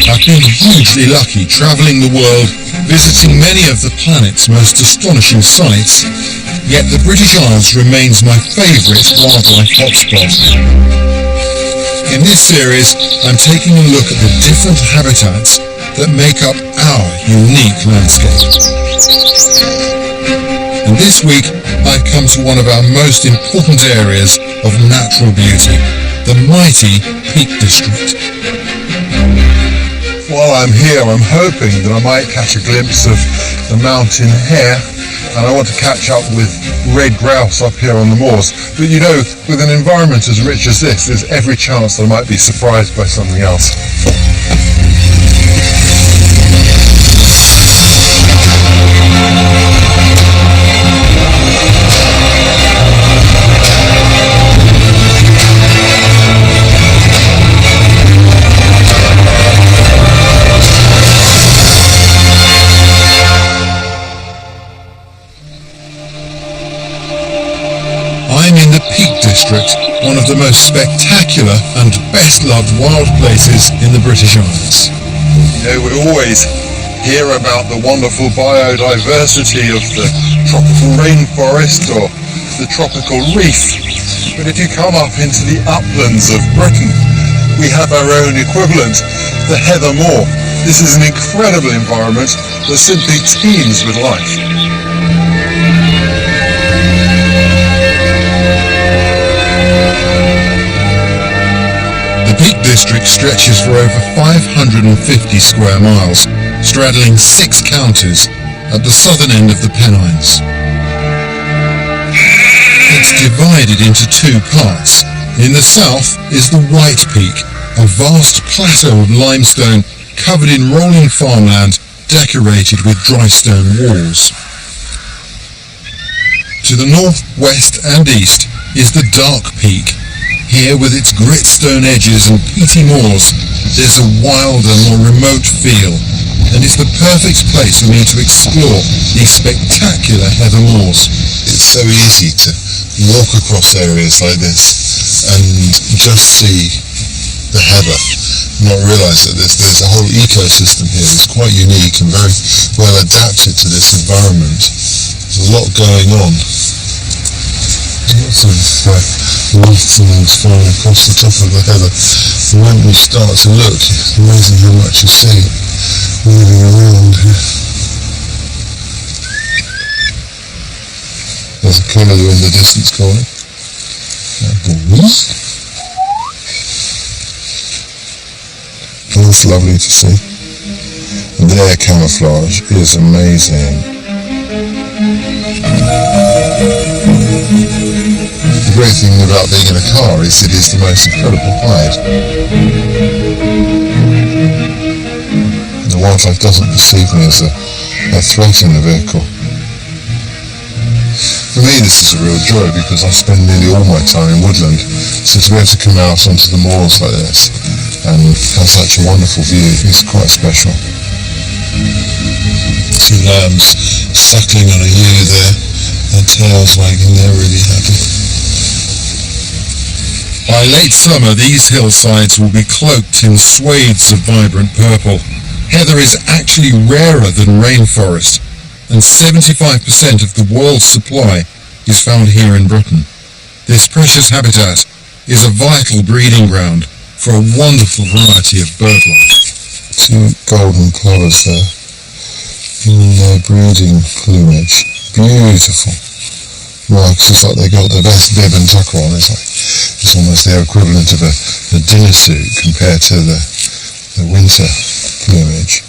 I've been hugely lucky travelling the world, visiting many of the planet's most astonishing sights, yet the British Isles remains my favourite wildlife hotspot. In this series, I'm taking a look at the different habitats that make up our unique landscape. And this week, I've come to one of our most important areas of natural beauty, the mighty Peak District. While I'm here, I'm hoping that I might catch a glimpse of the mountain hare, and I want to catch up with red grouse up here on the moors. But you know, with an environment as rich as this, there's every chance that I might be surprised by something else. I'm in the Peak District, one of the most spectacular and best-loved wild places in the British Isles. You know, we always hear about the wonderful biodiversity of the tropical rainforest or the tropical reef. But if you come up into the uplands of Britain, we have our own equivalent, the Heather Moor. This is an incredible environment that simply teems with life. The Peak District stretches for over 550 square miles, straddling 6 counties at the southern end of the Pennines. It's divided into 2 parts. In the south is the White Peak, a vast plateau of limestone covered in rolling farmland decorated with dry stone walls. To the north, west and east is the Dark Peak. Here, with its gritstone edges and peaty moors, there's a wilder, more remote feel, and it's the perfect place for me to explore these spectacular heather moors. It's so easy to walk across areas like this and just see the heather, not realise that there's a whole ecosystem here that's quite unique and very well adapted to this environment. There's a lot going on. Lots of lofts and things flying across the top of the heather. And when you start to look, it's amazing how much you see moving around here. There's a curlew in the distance calling. That's lovely to see. And their camouflage is amazing. The great thing about being in a car is it is the most incredible hide. The wildlife doesn't perceive me as a threat in the vehicle. For me this is a real joy because I spend nearly all my time in woodland, so to be able to come out onto the moors like this and have such a wonderful view is quite special. Two lambs suckling on a ewe there, their tails wagging, they're really happy. By late summer, these hillsides will be cloaked in swathes of vibrant purple. Heather is actually rarer than rainforest, and 75% of the world's supply is found here in Britain. This precious habitat is a vital breeding ground for a wonderful variety of birdlife. 2 golden plovers there in their breeding plumage. Beautiful. Marks, it's like they got the best bib and tucker on. It's almost their equivalent of a dinner suit compared to the winter plumage.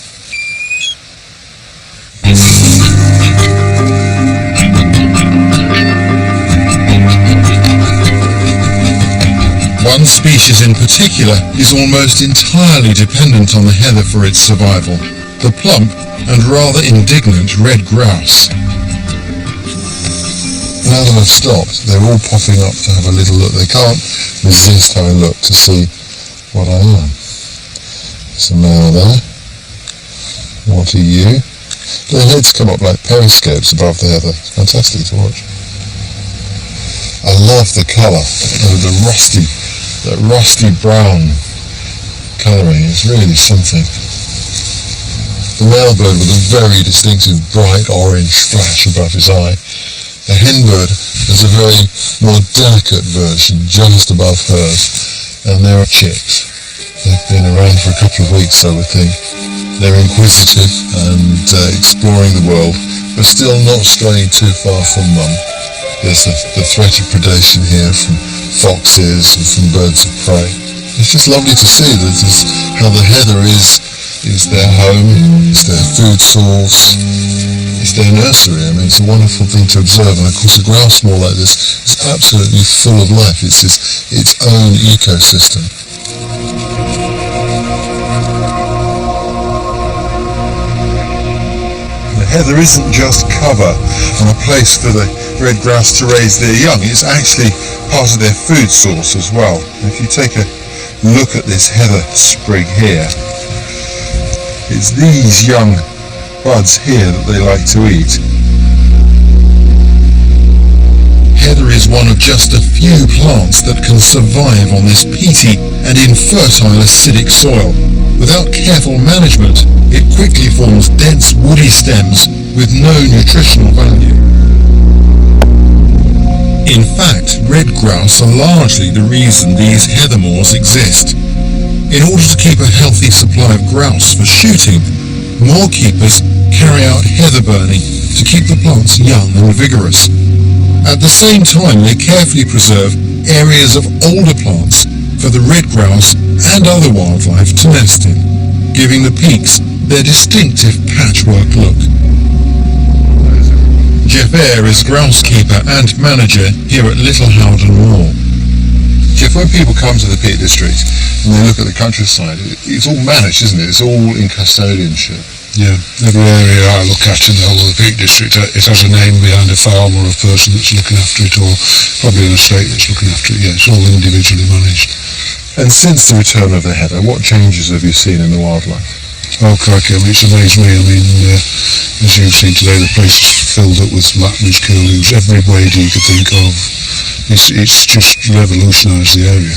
One species in particular is almost entirely dependent on the heather for its survival, the plump and rather indignant red grouse. Now that I've stopped, they're all popping up to have a little look. They can't resist having a look to see what I am. There's a male there. What are you? Their heads come up like periscopes above the heather. It's fantastic to watch. I love the colour of that rusty brown colouring is really something. The male bird with a very distinctive bright orange flash above his eye. The hen bird has a very more delicate version just above hers, and there are chicks. They've been around for a couple of weeks, I would think. They're inquisitive and exploring the world, but still not straying too far from mum. There's the threat of predation here from foxes and from birds of prey. It's just lovely to see that how the heather is their home, it's their food source, it's their nursery. I mean, it's a wonderful thing to observe, and of course a grouse moor like this is absolutely full of life. It's its own ecosystem. The heather isn't just cover and a place for the red grouse to raise their young, it's actually part of their food source as well. If you take a look at this heather sprig here, it's these young buds here that they like to eat. Heather is one of just a few plants that can survive on this peaty and infertile acidic soil. Without careful management, it quickly forms dense woody stems with no nutritional value. In fact, red grouse are largely the reason these heather moors exist. In order to keep a healthy supply of grouse for shooting, moor keepers carry out heather burning to keep the plants young and vigorous. At the same time, they carefully preserve areas of older plants for the red grouse and other wildlife to nest in, giving the peaks their distinctive patchwork look. Jeff Eyre is groundskeeper and manager here at Little Howden Moor. Jeff, when people come to the Peak District and they look at the countryside, it's all managed, isn't it? It's all in custodianship. Yeah, every area I look at in the whole of the Peak District, it has a name behind a farm or a person that's looking after it, or probably an estate that's looking after it. Yeah, it's all individually managed. And since the return of the heather, what changes have you seen in the wildlife? Oh crikey, I mean, it's amazed me. I mean, as you've seen today, the place is filled up with blackbirds, curlews, every blade you could think of. It's just revolutionised the area.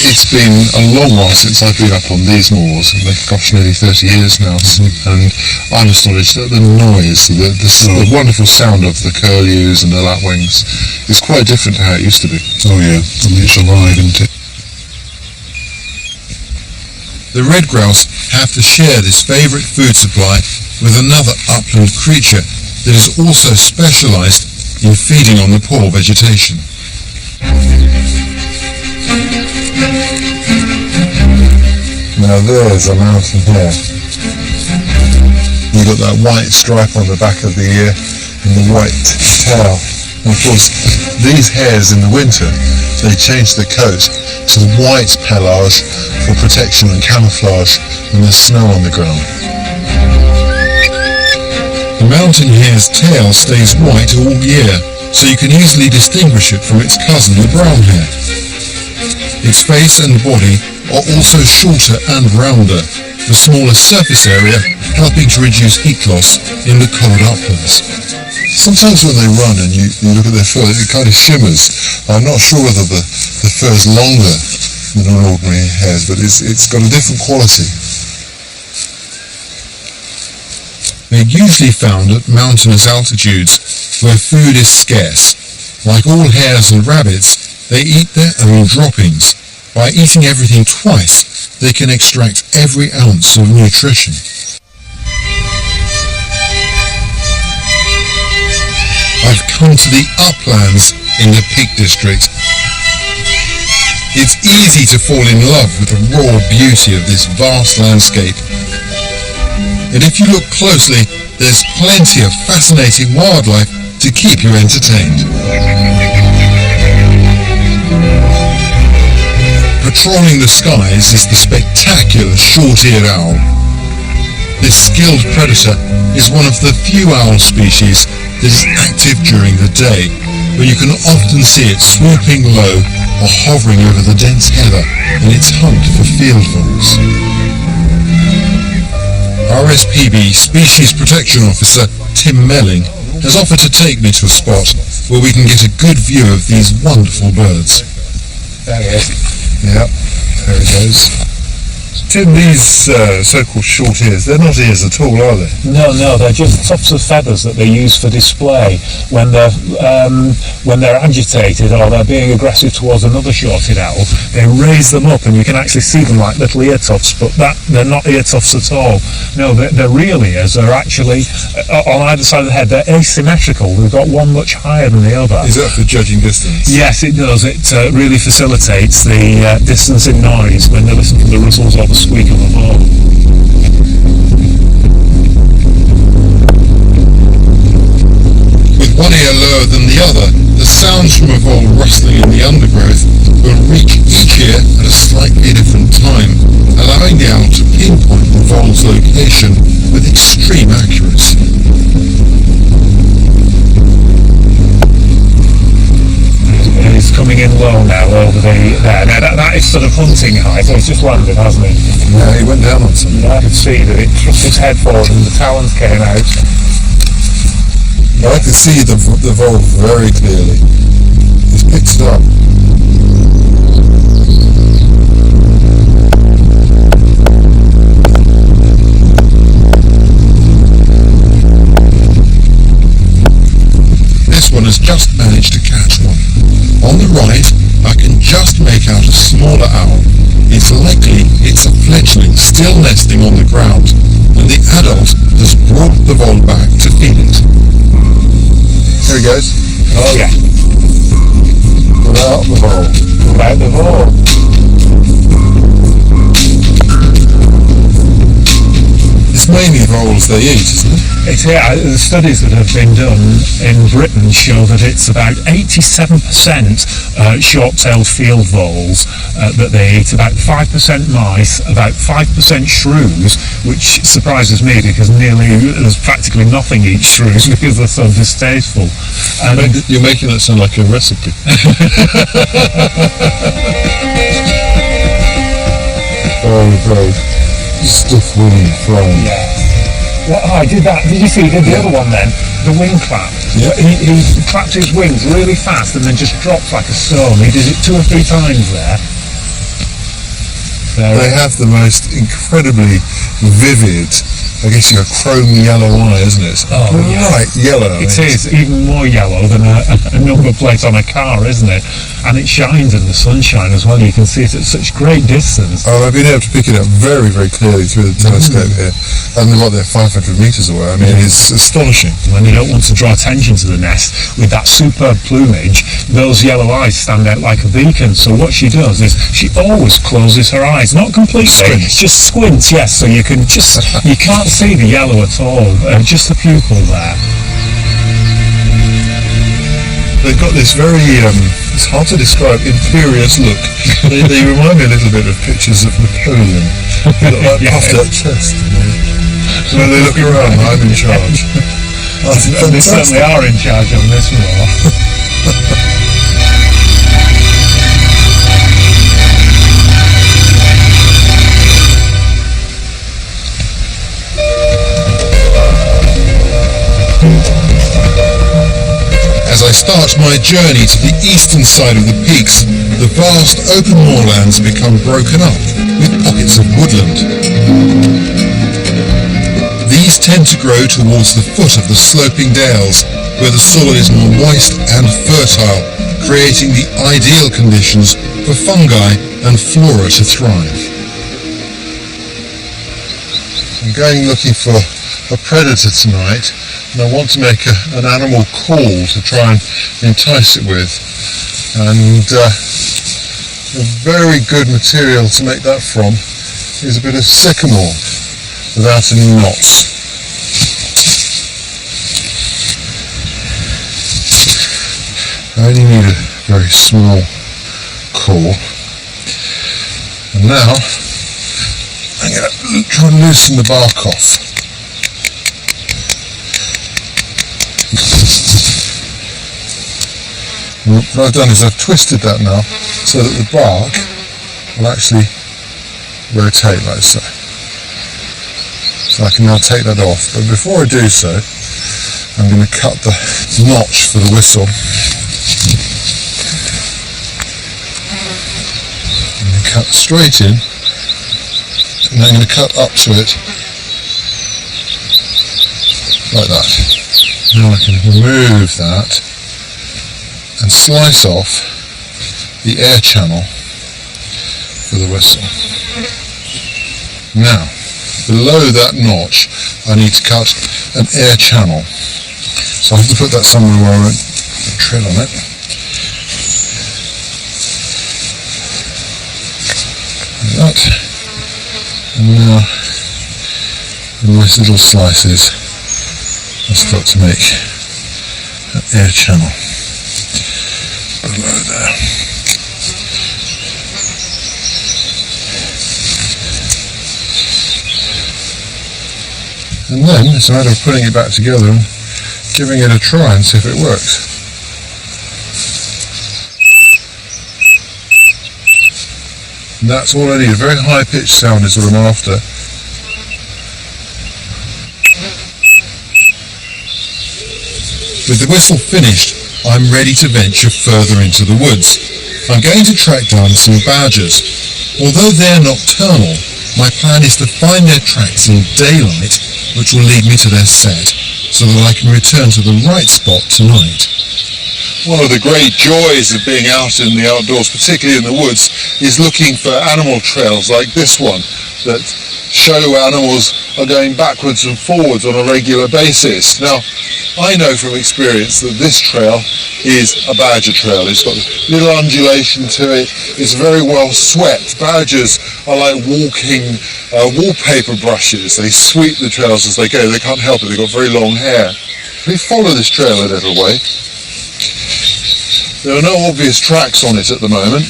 It's been a long while since I've been up on these moors, gosh, nearly 30 years now, and I'm astonished at the noise, the wonderful sound of the curlews and the lapwings is quite different to how it used to be. Oh yeah, I mean, it's alive, isn't it? The red grouse have to share this favourite food supply with another upland creature that is also specialised in feeding on the poor vegetation. Now there's a mountain hare. You've got that white stripe on the back of the ear and the white tail. And of course, these hares in the winter, they change their coat to the white pelage for protection and camouflage when there's snow on the ground. The mountain hare's tail stays white all year, so you can easily distinguish it from its cousin, the brown hare. Its face and body are also shorter and rounder, the smaller surface area helping to reduce heat loss in the cold uplands. Sometimes when they run and you look at their fur, it kind of shimmers. I'm not sure whether the fur's longer than an ordinary hare's, but it's got a different quality. They're usually found at mountainous altitudes where food is scarce. Like all hares and rabbits, they eat their own droppings. By eating everything twice, they can extract every ounce of nutrition. I've come to the Uplands in the Peak District. It's easy to fall in love with the raw beauty of this vast landscape. And if you look closely, there's plenty of fascinating wildlife to keep you entertained. Patrolling the skies is the spectacular short-eared owl. This skilled predator is one of the few owl species that is active during the day, but you can often see it swooping low or hovering over the dense heather in its hunt for field voles. RSPB Species Protection Officer Tim Melling has offered to take me to a spot where we can get a good view of these wonderful birds. There he is. Yep, there it goes. Tim, these so-called short ears, they're not ears at all, are they? No, they're just tufts of feathers that they use for display when they're agitated or they're being aggressive towards another shorted owl. They raise them up and you can actually see them like little ear tufts, but they're not ear tufts at all. No, their real ears are actually on either side of the head. They're asymmetrical. They've got one much higher than the other. Is that for judging distance? Yes, it does. It really facilitates the distance in noise when they listen to the rustles or the squeak of a ball. With one ear lower than the other, the sounds from a vole rustling in the undergrowth will reach each ear at a slightly different time, allowing the owl to pinpoint the vole's location with extreme accuracy. He's coming in low now over there. Now that is sort of hunting height. So he's just landed, hasn't he? Yeah, he went down on something. I could see that it thrust his head forward and the talons came out. I can see the vole very clearly. He's picked it up. This one has just managed to catch one. On the right, I can just make out a smaller owl. It's likely it's a fledgling still nesting on the ground, and the adult has brought the vole back to feed it. Here he goes. Oh yeah. Without the vole. Without the vole. It's mainly voles they eat, isn't it? The studies that have been done in Britain show that it's about 87% short-tailed field voles that they eat, about 5% mice, about 5% shrews, which surprises me because there's practically nothing eats shrews because they're so distasteful. You're making that sound like a recipe. Very stiff-winged frame. Yeah. Oh, I did that. Did you see? He did the other one then. The wing clap. Yeah. He clapped his wings really fast and then just dropped like a stone. He did it 2 or 3 times there. They have the most incredibly vivid, I guess a chrome yellow eye, isn't it? It's bright yellow. It is even more yellow than a number plate on a car, isn't it? And it shines in the sunshine as well. You can see it at such great distance. Oh, I've been able to pick it up very, very clearly through the telescope here. And they're 500 metres away. I mean, it's astonishing. When you don't want to draw attention to the nest with that superb plumage, those yellow eyes stand out like a beacon. So what she does is she always closes her eyes, not completely, just squints, yes, so you can't see the yellow at all, just the pupil there. They've got this very, it's hard to describe, imperious look. They remind me a little bit of pictures of Napoleon. They've got that puffed up chest. When they look around, I'm in charge. They certainly are in charge on this war. As I start my journey to the eastern side of the peaks, the vast open moorlands become broken up with pockets of woodland. These tend to grow towards the foot of the sloping dales, where the soil is more moist and fertile, creating the ideal conditions for fungi and flora to thrive. I'm going looking for a predator tonight, and I want to make an animal call to try and entice it with. And a very good material to make that from is a bit of sycamore without any knots. I only need a very small core. And now I'm going to try and loosen the bark off. What I've done is I've twisted that now so that the bark will actually rotate like so. So I can now take that off. But before I do so, I'm going to cut the notch for the whistle. And cut straight in And I'm going to cut up to it like that. Now I can remove that and slice off the air channel for the whistle. Now, below that notch, I need to cut an air channel. So I have to put that somewhere where I won't tread on it. Like that. And now, in nice little slices, I start to make an air channel below there. And then it's a matter of putting it back together and giving it a try and see if it works. And that's already a very high pitched sound is what I'm after. With the whistle finished, I'm ready to venture further into the woods. I'm going to track down some badgers. Although they're nocturnal, my plan is to find their tracks in daylight, which will lead me to their set, so that I can return to the right spot tonight. One of the great joys of being out in the outdoors, particularly in the woods, is looking for animal trails like this one that show animals are going backwards and forwards on a regular basis. Now, I know from experience that this trail is a badger trail. It's got a little undulation to it. It's very well swept. Badgers are like walking wallpaper brushes. They sweep the trails as they go. They can't help it. They've got very long hair. We follow this trail a little way. There are no obvious tracks on it at the moment.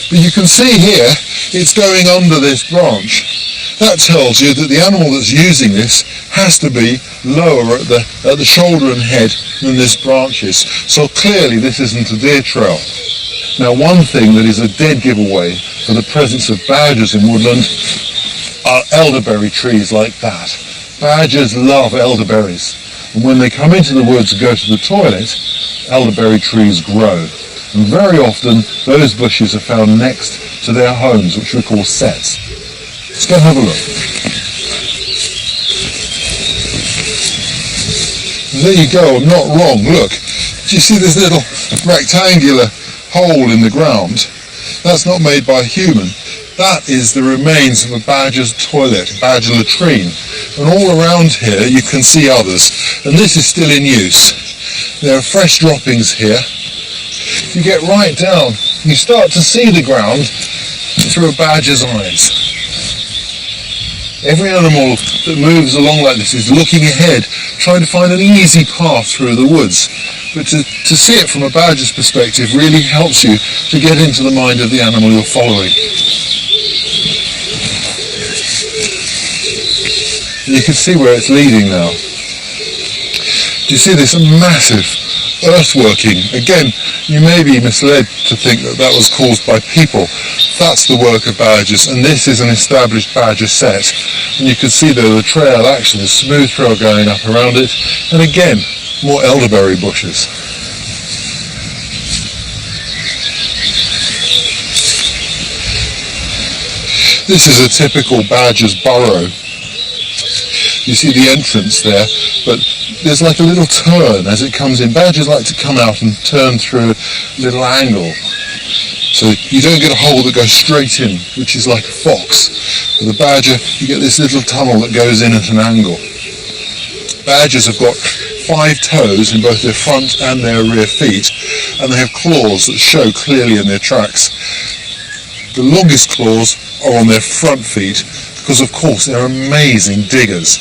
But you can see here, it's going under this branch. That tells you that the animal that's using this has to be lower at the shoulder and head than this branch is. So clearly this isn't a deer trail. Now, one thing that is a dead giveaway for the presence of badgers in woodland are elderberry trees like that. Badgers love elderberries. And when they come into the woods and go to the toilet, elderberry trees grow. And very often those bushes are found next to their homes, which we call sets. Let's go and have a look. And there you go, I'm not wrong. Look, do you see this little rectangular hole in the ground? That's not made by a human. That is the remains of a badger's toilet, badger latrine. And all around here you can see others. And this is still in use. There are fresh droppings here. You get right down, you start to see the ground through a badger's eyes. Every animal that moves along like this is looking ahead, trying to find an easy path through the woods. But to see it from a badger's perspective really helps you to get into the mind of the animal you're following. You can see where it's leading now. Do you see this massive earthworking? Again, you may be misled to think that that was caused by people. That's the work of badgers, and this is an established badger set. And you can see there the trail, actually, the smooth trail going up around it, and again, more elderberry bushes. This is a typical badger's burrow. You see the entrance there, but there's like a little turn as it comes in. Badgers like to come out and turn through a little angle. So you don't get a hole that goes straight in, which is like a fox. With a badger, you get this little tunnel that goes in at an angle. Badgers have got 5 toes in both their front and their rear feet, and they have claws that show clearly in their tracks. The longest claws are on their front feet, because of course they're amazing diggers,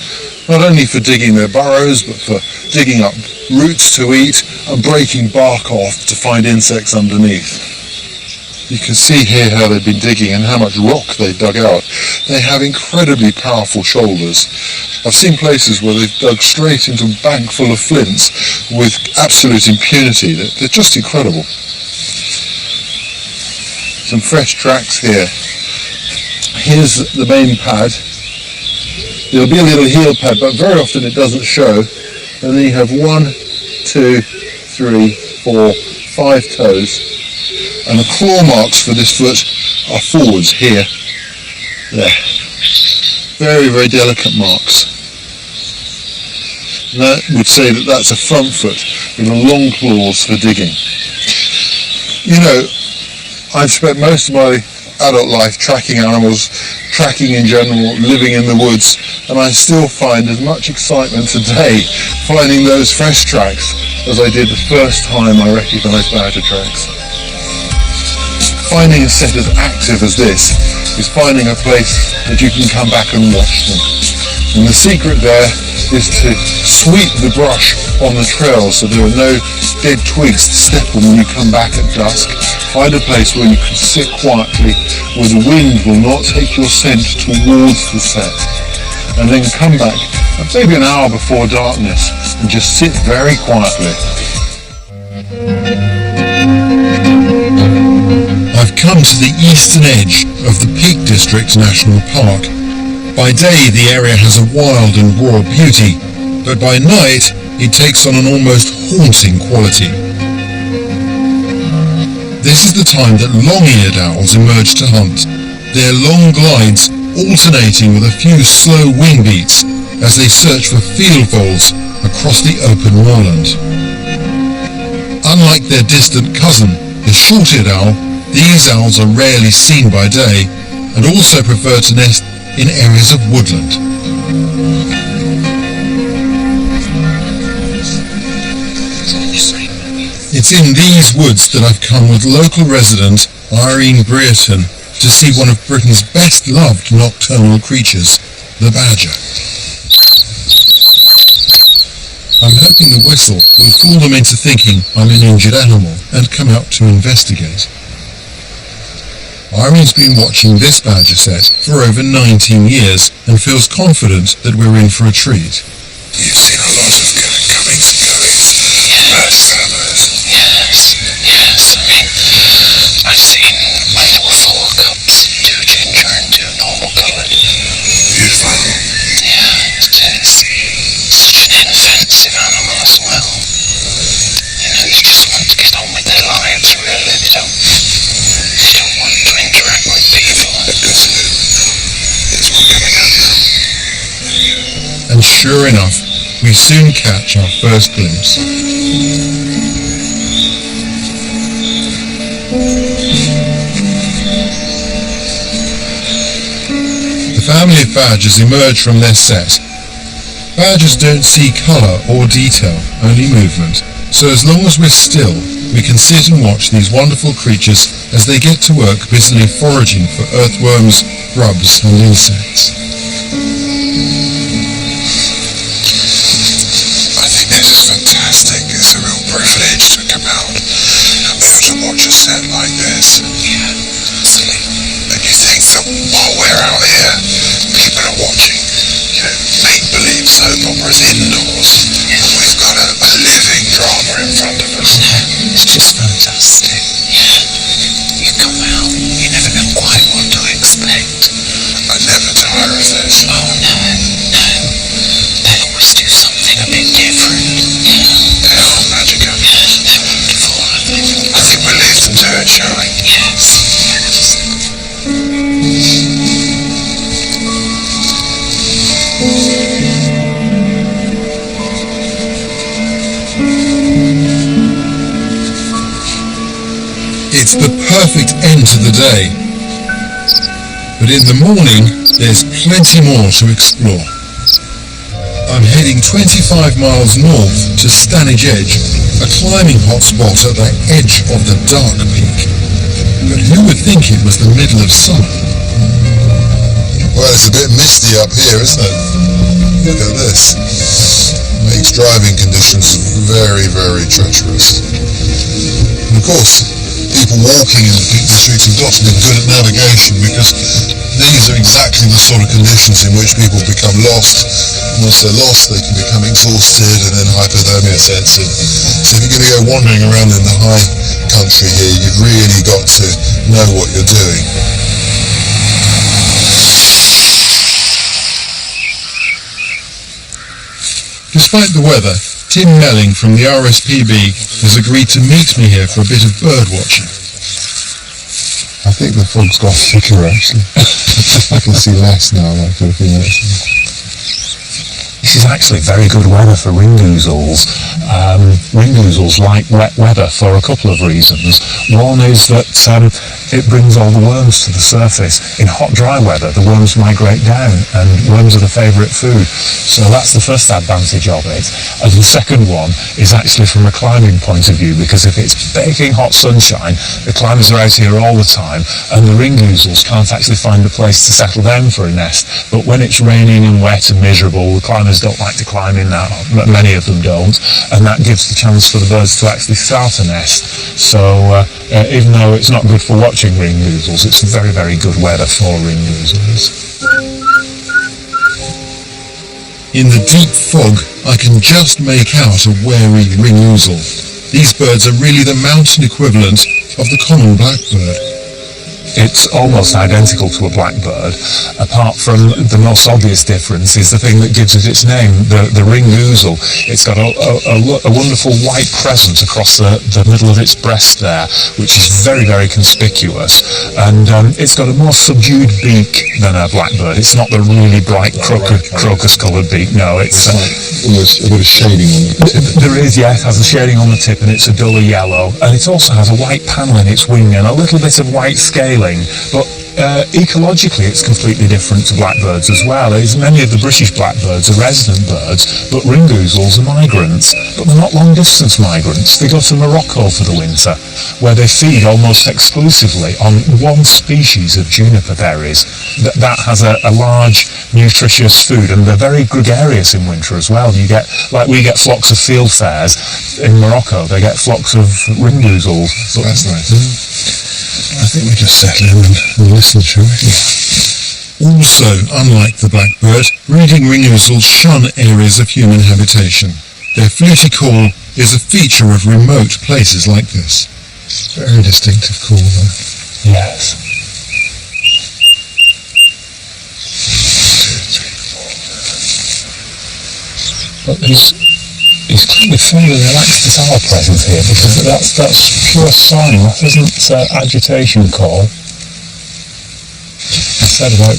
not only for digging their burrows, but for digging up roots to eat and breaking bark off to find insects underneath. You can see here how they've been digging and how much rock they've dug out. They have incredibly powerful shoulders. I've seen places where they've dug straight into a bank full of flints with absolute impunity. They're just incredible. Some fresh tracks here. Here's the main pad. There'll be a little heel pad, but very often it doesn't show. And then you have 1, 2, 3, 4, 5 toes. And the claw marks for this foot are forwards here. There. Very, very delicate marks. And that would say that that's a front foot with a long claws for digging. You know, I've spent most of my adult life tracking animals, tracking in general, living in the woods, and I still find as much excitement today finding those fresh tracks as I did the first time I recognised badger tracks. Finding a set as active as this is finding a place that you can come back and watch them. And the secret there is to sweep the brush on the trail so there are no dead twigs to step on when you come back at dusk. Find a place where you can sit quietly, where the wind will not take your scent towards the set. And then come back maybe an hour before darkness and just sit very quietly. I've come to the eastern edge of the Peak District National Park. By day the area has a wild and raw beauty, but by night it takes on an almost haunting quality. This is the time that long-eared owls emerge to hunt, their long glides alternating with a few slow wing beats as they search for field voles across the open moorland. Unlike their distant cousin, the short-eared owl, these owls are rarely seen by day and also prefer to nest in areas of woodland. It's in these woods that I've come with local resident Irene Brereton to see one of Britain's best loved nocturnal creatures, the badger. I'm hoping the whistle will fool them into thinking I'm an injured animal and come out to investigate. Irene's been watching this badger set for over 19 years and feels confident that we're in for a treat. You've seen a lot of comings and goings, bird fellows. Yes. I've seen four cubs, 2 ginger and 2 normal coloured. Beautiful. Yeah, it is. Such an inoffensive animal as well. You know, they just want to get on with their lives, really. They don't want to interact with people. There's one coming up now. And sure enough, we soon catch our first glimpse. The family of badgers emerge from their set. Badgers don't see colour or detail, only movement, so as long as we're still, we can sit and watch these wonderful creatures as they get to work busily foraging for earthworms, grubs and insects. I think this is fantastic. It's a real privilege to come out and be able to watch a set like this. Yeah, absolutely. And you think that while we're out here, people are watching, make-believe soap operas indoors. We've got a living drama in front of us. It's just fantastic. Yeah. You come out, you never know quite what to expect. I never tire of this. Oh no. They always do something a bit different. They are magical. They're wonderful, aren't they? I think we'll leave them to it, shall we? Yes. It's the perfect end to the day. But in the morning, there's plenty more to explore. I'm heading 25 miles north to Stanage Edge, a climbing hotspot at the edge of the dark peak. But who would think it was the middle of summer? Well, it's a bit misty up here, isn't it? Look at this. Makes driving conditions very, very treacherous. And of course, people walking in the Peak District have got to be good at navigation, because these are exactly the sort of conditions in which people become lost. And once they're lost, they can become exhausted and then hypothermia sets in. So if you're going to go wandering around in the high country here, you've really got to know what you're doing. Despite the weather, Tim Melling from the RSPB has agreed to meet me here for a bit of bird watching. I think the fog's got thicker, actually. can see less now, like a few minutes ago. This is actually very good weather for ringoozles. Ringoozles like wet weather for a couple of reasons. One is that it brings all the worms to the surface. In hot, dry weather, the worms migrate down, and worms are the favourite food. So that's the first advantage of it. And the second one is actually from a climbing point of view, because if it's baking hot sunshine, the climbers are out here all the time, and the ringoozles can't actually find a place to settle down for a nest. But when it's raining and wet and miserable, the climbers don't like to climb in that, many of them don't, and that gives the chance for the birds to actually start a nest. So even though it's not good for watching ringoozles, it's very, very good weather for ringoozles. In the deep fog, I can just make out a wary ringoozle. These birds are really the mountain equivalent of the common blackbird. It's almost identical to a blackbird, apart from the most obvious difference is the thing that gives it its name, the ringoozle. It's got a wonderful white crescent across the middle of its breast there, which is very, very conspicuous. And it's got a more subdued beak than a blackbird. It's not the really bright crocus-coloured beak, no. It's almost a bit of shading on the tip. There is, yeah. It has a shading on the tip, and it's a duller yellow. And it also has a white panel in its wing and a little bit of white scaling. But ecologically it's completely different to blackbirds as well. Many of the British blackbirds are resident birds, but ringoozles are migrants. But they're not long distance migrants. They go to Morocco for the winter, where they feed almost exclusively on one species of juniper berries that has a large nutritious food, and they're very gregarious in winter as well. You get, like we get flocks of fieldfares in Morocco, they get flocks of ringoozles. That's nice. I think we just settle in and listen, shall we? Also, unlike the blackbird, breeding ringoozles shun areas of human habitation. Their fluty call is a feature of remote places like this. Very distinctive call, though. Yes. 2, 3, 4. But he's clearly fairly relaxed at our presence here, because that's pure song. That isn't agitation call. I said about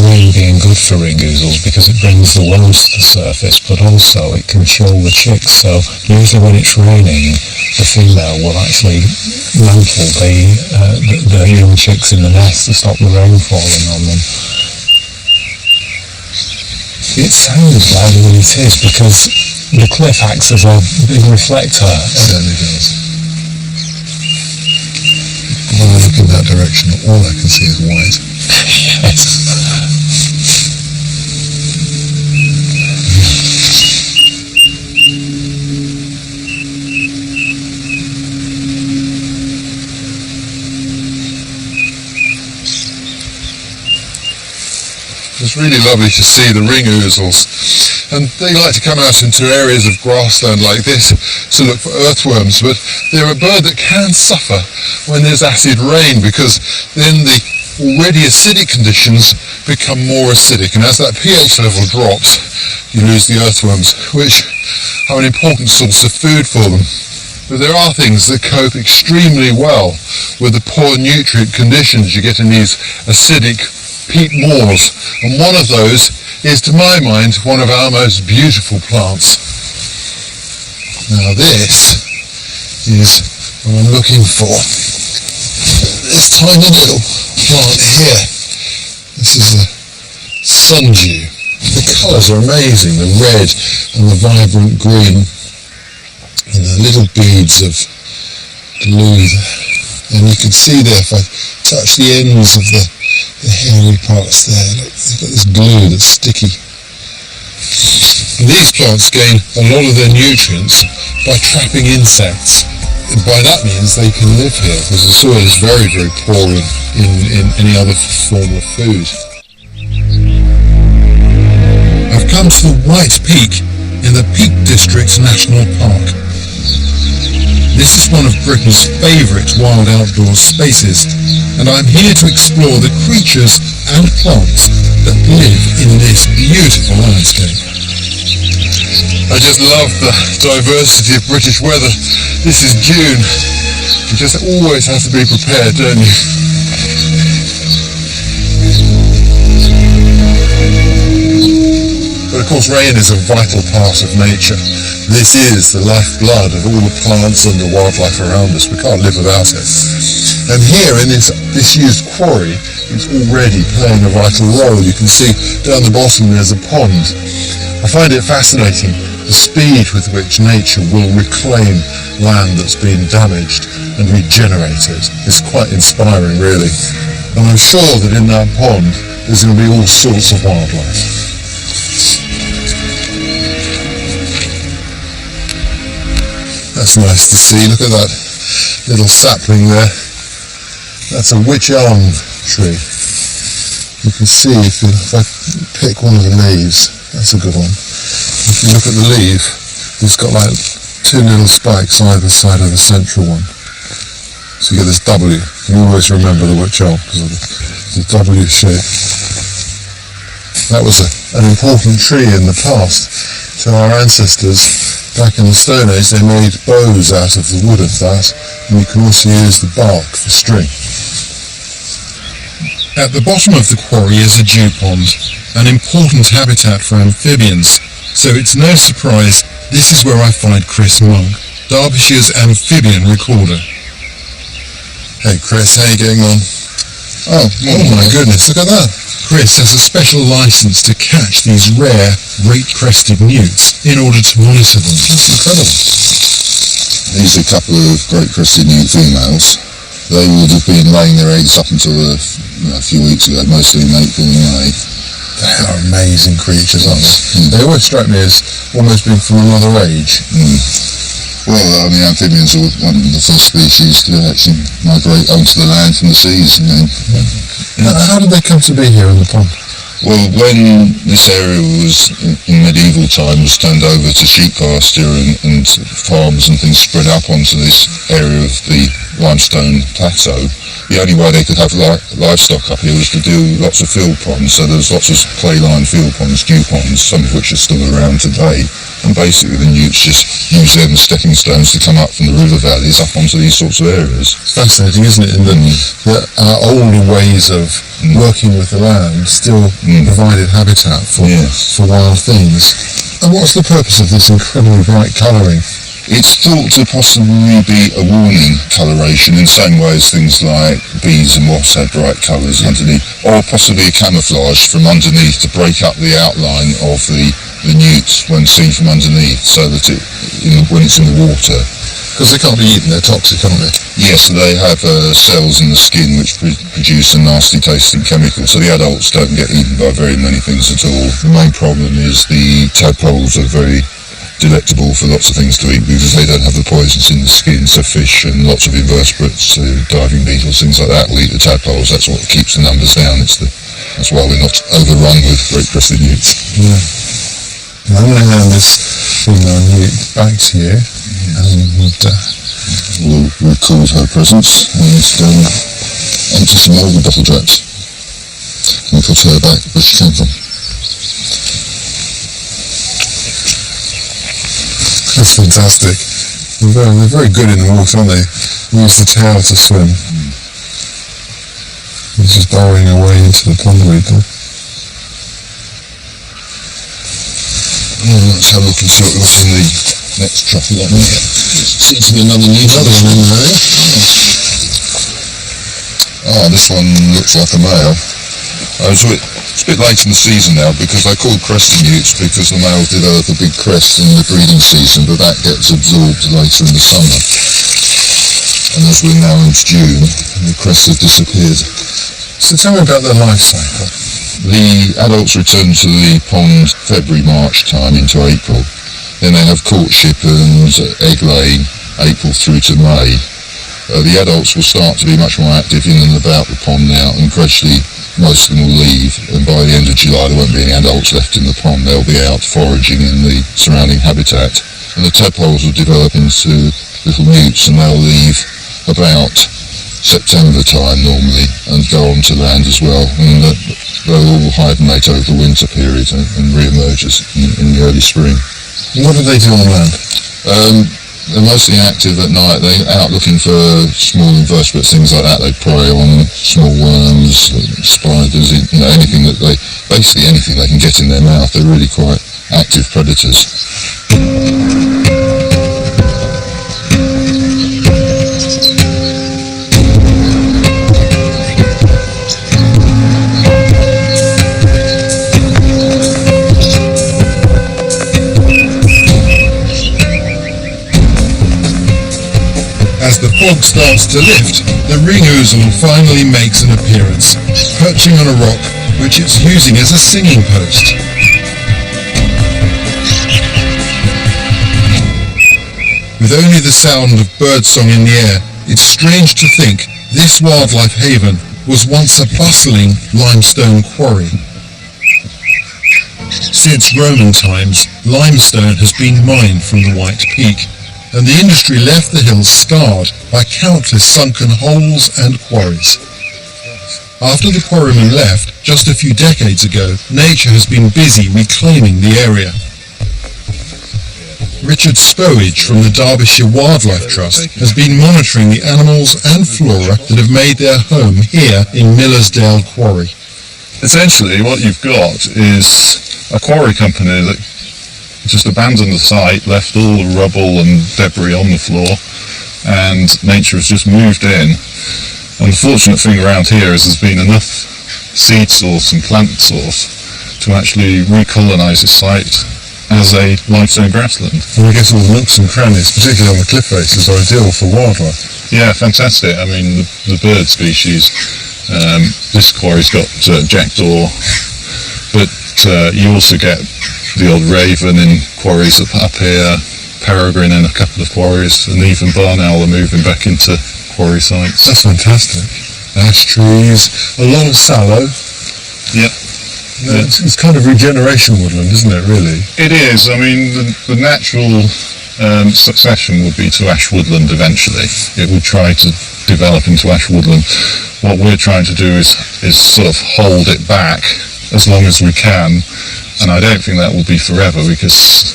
rain being good for ringoozles because it brings the worms to the surface, but also it can chill the chicks. So usually when it's raining, the female will actually mantle the young chicks in the nest to stop the rain falling on them. It sounds louder than it is because the cliff acts as a big reflector. It certainly does. When I look in that direction, all I can see is white. Yes. It's really lovely to see the ringoozles, and they like to come out into areas of grassland like this to look for earthworms, but they're a bird that can suffer when there's acid rain, because then the already acidic conditions become more acidic, and as that pH level drops, you lose the earthworms, which are an important source of food for them. But there are things that cope extremely well with the poor nutrient conditions you get in these acidic peat moors, and one of those is, to my mind, one of our most beautiful plants. Now this is what I'm looking for. This tiny little plant here. This is a sundew. The colours are amazing, the red and the vibrant green, and the little beads of glue there. And you can see there, if I touch the ends of the hairy parts there, look, they've got this glue that's sticky. And these plants gain a lot of their nutrients by trapping insects. And by that means they can live here, because the soil is very, very poor in any other form of food. I've come to the White Peak in the Peak District National Park. This is one of Britain's favourite wild outdoor spaces, and I'm here to explore the creatures and plants that live in this beautiful landscape. I just love the diversity of British weather. This is June. You just always have to be prepared, don't you? Of course, rain is a vital part of nature. This is the lifeblood of all the plants and the wildlife around us. We can't live without it. And here in this disused quarry, it's already playing a vital role. You can see down the bottom there's a pond. I find it fascinating, the speed with which nature will reclaim land that's been damaged and regenerate it. It's quite inspiring, really. And I'm sure that in that pond there's going to be all sorts of wildlife. That's nice to see. Look at that little sapling there. That's a witch elm tree. You can see if I pick one of the leaves, that's a good one. If you look at the leaf, it's got like two little spikes either side of the central one. So you get this W. You always remember the witch elm because of the W shape. That was an important tree in the past to our ancestors. Back in the Stone Age, they made bows out of the wood of that, and you can also use the bark for string. At the bottom of the quarry is a dew pond, an important habitat for amphibians, so it's no surprise this is where I find Chris Monk, Derbyshire's amphibian recorder. Hey Chris, how you getting on? Oh my goodness, look at that! Chris has a special license to catch these rare, great-crested newts in order to monitor them. That's incredible. These are a couple of great-crested newt females. They would have been laying their eggs up until a few weeks ago, mostly in April and May. They are amazing creatures, aren't they? They always strike me as almost being from another age. Well, I mean, amphibians are one of the first species to actually migrate onto the land from the seas. How did they come to be here in the pond? Well, when this area was, in medieval time, was turned over to sheep pasture and farms and things spread up onto this area of the limestone plateau, the only way they could have livestock up here was to do lots of field ponds. So there's lots of clay-lined field ponds, dew ponds, some of which are still around today. And basically the newts just use them as stepping stones to come up from the river valleys up onto these sorts of areas. It's fascinating, isn't it? In that our older ways of working with the land still provided habitat for wild things. And what's the purpose of this incredibly bright colouring? It's thought to possibly be a warning coloration in the same way as things like bees and wasps have bright colours underneath, or possibly a camouflage from underneath to break up the outline of the newts when seen from underneath, so that when it's in the water. Because they can't be eaten, they're toxic, aren't they? Yes, they have cells in the skin which produce a nasty tasting chemical, so the adults don't get eaten by very many things at all. The main problem is the tadpoles are very delectable for lots of things to eat because they don't have the poisons in the skin, so fish and lots of invertebrates, diving beetles, things like that will eat the tadpoles. That's what keeps the numbers down. That's why we're not overrun with great-crested newts. Yeah. Now I'm going to hand this female newt back to you, and we'll record her presence and enter some more bottle traps and put her back where she came from. That's fantastic. They're very good in the water, aren't they? They use the tail to swim. He's just burrowing away into the pond weed there. Let's have a look and see what we've got in the next truffle lot. Seems to be another new one in there. This one looks like a male. It's a bit late in the season now because they call crested newts because the male develop a big crest in the breeding season, but that gets absorbed later in the summer. And as we're now into June, the crests have disappeared. So tell me about their life cycle. The adults return to the pond February-March time into April. Then they have courtship and egg laying April through to May. The adults will start to be much more active in and about the pond now, and gradually most of them will leave, and by the end of July there won't be any adults left in the pond. They'll be out foraging in the surrounding habitat. And the tadpoles will develop into little newts, and they'll leave about September time normally and go on to land as well. And they'll all hibernate over the winter period and re-emerge in the early spring. What do they do on land? They're mostly active at night. They're out looking for small invertebrates, things like that. They prey on small worms, spiders, anything that basically anything they can get in their mouth. They're really quite active predators. As the fog starts to lift, the ring ouzel finally makes an appearance, perching on a rock which it's using as a singing post. With only the sound of birdsong in the air, it's strange to think this wildlife haven was once a bustling limestone quarry. Since Roman times, limestone has been mined from the White Peak, and the industry left the hills scarred by countless sunken holes and quarries. After the quarrymen left, just a few decades ago, nature has been busy reclaiming the area. Richard Spowage from the Derbyshire Wildlife Trust has been monitoring the animals and flora that have made their home here in Millersdale Quarry. Essentially what you've got is a quarry company that just abandoned the site, left all the rubble and debris on the floor, and nature has just moved in. And the fortunate thing around here is there's been enough seed source and plant source to actually recolonise the site as a limestone grassland. And I guess all the nooks and crannies, particularly on the cliff faces, are ideal for wildlife. Yeah, fantastic. I mean, the bird species, this quarry's got jackdaw, but you also get the odd raven in quarries up here, peregrine in a couple of quarries, and even barn owl are moving back into quarry sites. That's fantastic. Ash trees, a lot of sallow. Yeah. It's kind of regeneration woodland, isn't it, really? It is. I mean, the natural succession would be to ash woodland eventually. It would try to develop into ash woodland. What we're trying to do is sort of hold it back as long as we can. And I don't think that will be forever because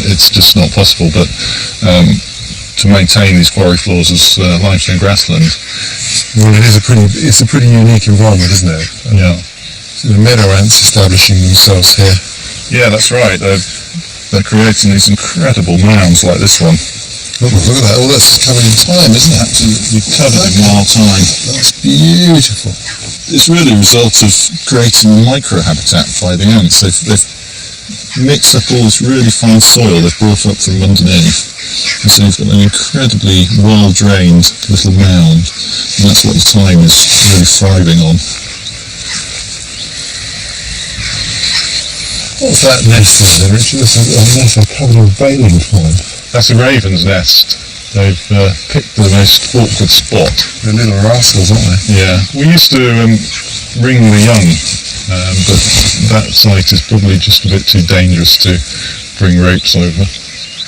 it's just not possible. But to maintain these quarry floors as limestone grassland, well, it's a pretty unique environment, isn't it? Yeah. The meadow ants establishing themselves here. Yeah, that's right. They're creating these incredible mounds like this one. Look at that. All this is covered in thyme, isn't it? Absolutely covered in wild thyme. That's beautiful. It's really a result of creating a micro-habitat by the ants. They've mixed up all this really fine soil they've brought up from underneath. And so you've got an incredibly well-drained little mound. And that's what the thyme is really thriving on. What's that nest there, Richard? It's a nest covered in baling twine. That's a raven's nest. They've picked the most awkward spot. They're little rascals, aren't they? Yeah. We used to ring the young, but that site is probably just a bit too dangerous to bring ropes over.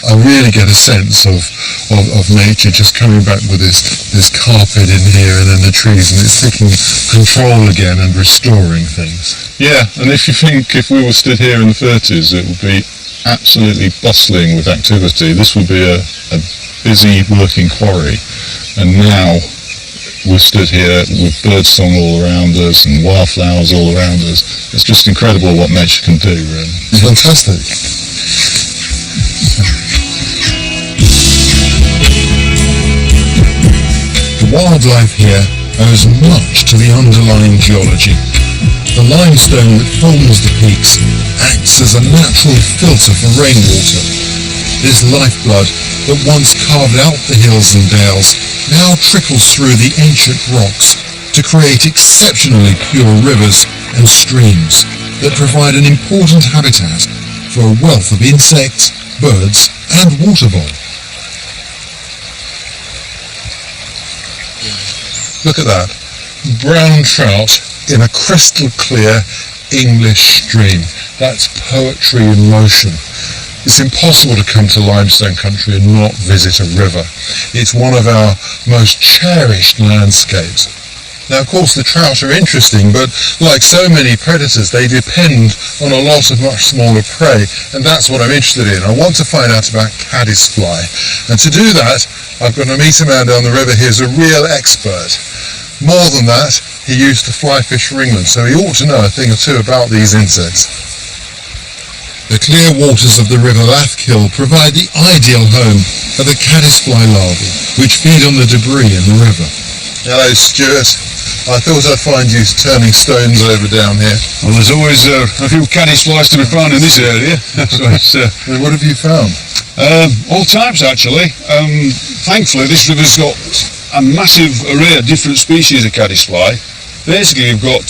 I really get a sense of nature just coming back with this carpet in here and then the trees, and it's taking control again and restoring things. Yeah, and if you think if we were stood here in the 30s, it would be absolutely bustling with activity. This would be a busy working quarry, and now we're stood here with birdsong all around us and wildflowers all around us. It's just incredible what nature can do, really. It's fantastic. The wildlife here owes much to the underlying geology. The limestone that forms the peaks acts as a natural filter for rainwater. This lifeblood that once carved out the hills and dales now trickles through the ancient rocks to create exceptionally pure rivers and streams that provide an important habitat for a wealth of insects, birds and water vole. Look at that. Brown trout in a crystal clear English stream. That's poetry in motion. It's impossible to come to limestone country and not visit a river. It's one of our most cherished landscapes. Now, of course, the trout are interesting, but like so many predators, they depend on a lot of much smaller prey, and that's what I'm interested in. I want to find out about caddisfly. And to do that, I've got to meet a man down the river here who's a real expert. More than that, he used to fly fish for England, so he ought to know a thing or two about these insects. The clear waters of the River Lathkill provide the ideal home for the caddisfly larvae, which feed on the debris in the river. Hello, Stuart. I thought I'd find you turning stones over down here. Well, there's always a few caddisflies to be found in this area. So it's, What have you found? all types, actually. Thankfully, this river's got a massive array of different species of caddisfly. Basically, you've got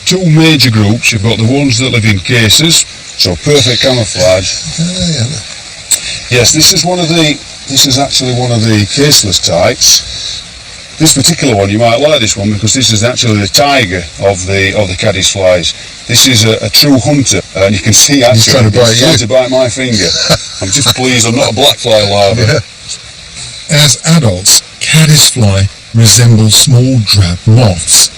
two major groups. You've got the ones that live in cases, so perfect camouflage. Yes, this is actually one of the caseless types. This particular one, you might like this one because this is actually the tiger of the caddisflies. This is a true hunter, and you can see actually he's trying to bite my finger. I'm just pleased I'm not a blackfly larva. Yeah. As adults, caddisfly resemble small drab moths.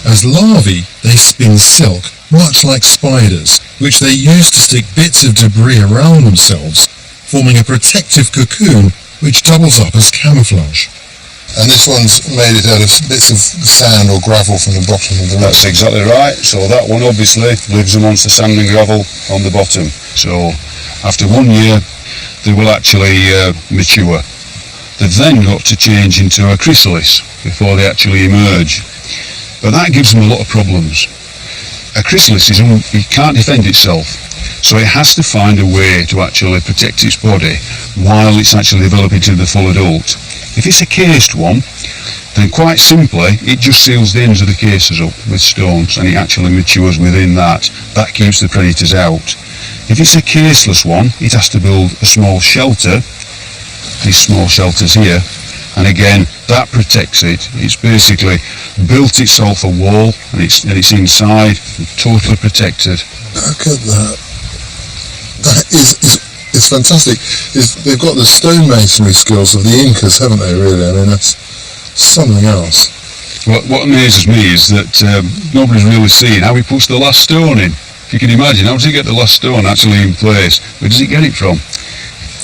As larvae, they spin silk, much like spiders, which they use to stick bits of debris around themselves, forming a protective cocoon which doubles up as camouflage. And this one's made it out of bits of sand or gravel from the bottom of the river. That's exactly right. So that one obviously lives amongst the sand and gravel on the bottom. So after 1 year, they will actually mature. They've then got to change into a chrysalis before they actually emerge. But that gives them a lot of problems. A chrysalis it can't defend itself. So it has to find a way to actually protect its body while it's actually developing to the full adult. If it's a cased one, then quite simply, it just seals the ends of the cases up with stones and it actually matures within that. That keeps the predators out. If it's a caseless one, it has to build a small shelter, these small shelters here, and again, that protects it. It's basically built itself a wall and it's inside, totally protected. Look at that. That is fantastic. They've got the stonemasonry skills of the Incas, haven't they, really? I mean, that's something else. What amazes me is that nobody's really seen how he puts the last stone in. If you can imagine, how does he get the last stone actually in place? Where does he get it from?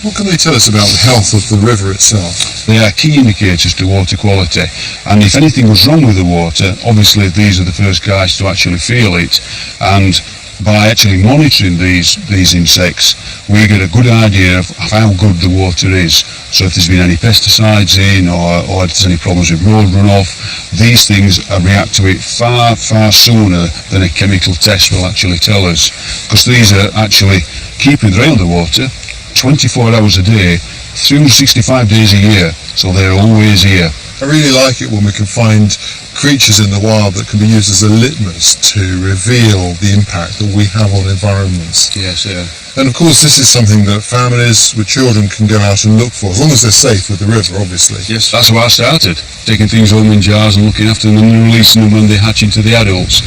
What can they tell us about the health of the river itself? They are key indicators to water quality, and if anything goes wrong with the water, obviously these are the first guys to actually feel it, and by actually monitoring these insects, we get a good idea of how good the water is. So if there's been any pesticides in, or if there's any problems with road runoff, these things react to it far, far sooner than a chemical test will actually tell us. Because these are actually keeping their eye on the water 24 hours a day, 365 days a year, so they're always here. I really like it when we can find creatures in the wild that can be used as a litmus to reveal the impact that we have on environments. Yes, yeah. And of course this is something that families with children can go out and look for, as long as they're safe with the river, obviously. Yes, that's how I started, taking things home in jars and looking after them and releasing them when they hatch into the adults.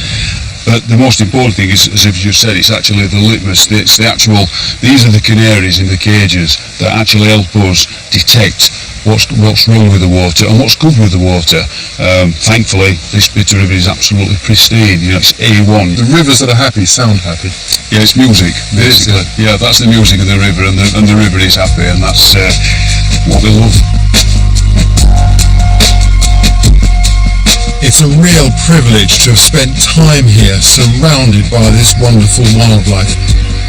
But the most important thing is, as if you said, it's actually the litmus. It's the actual, these are the canaries in the cages that actually help us detect what's wrong with the water and what's good with the water. Thankfully, this bit of river is absolutely pristine. You know, it's A1. The rivers that are happy sound happy. Yeah, it's music, basically. Yeah, that's the music of the river, and the river is happy, and that's what we love. It's a real privilege to have spent time here surrounded by this wonderful wildlife.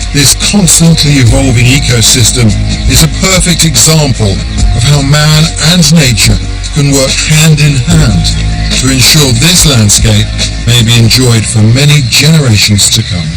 This constantly evolving ecosystem is a perfect example of how man and nature can work hand in hand to ensure this landscape may be enjoyed for many generations to come.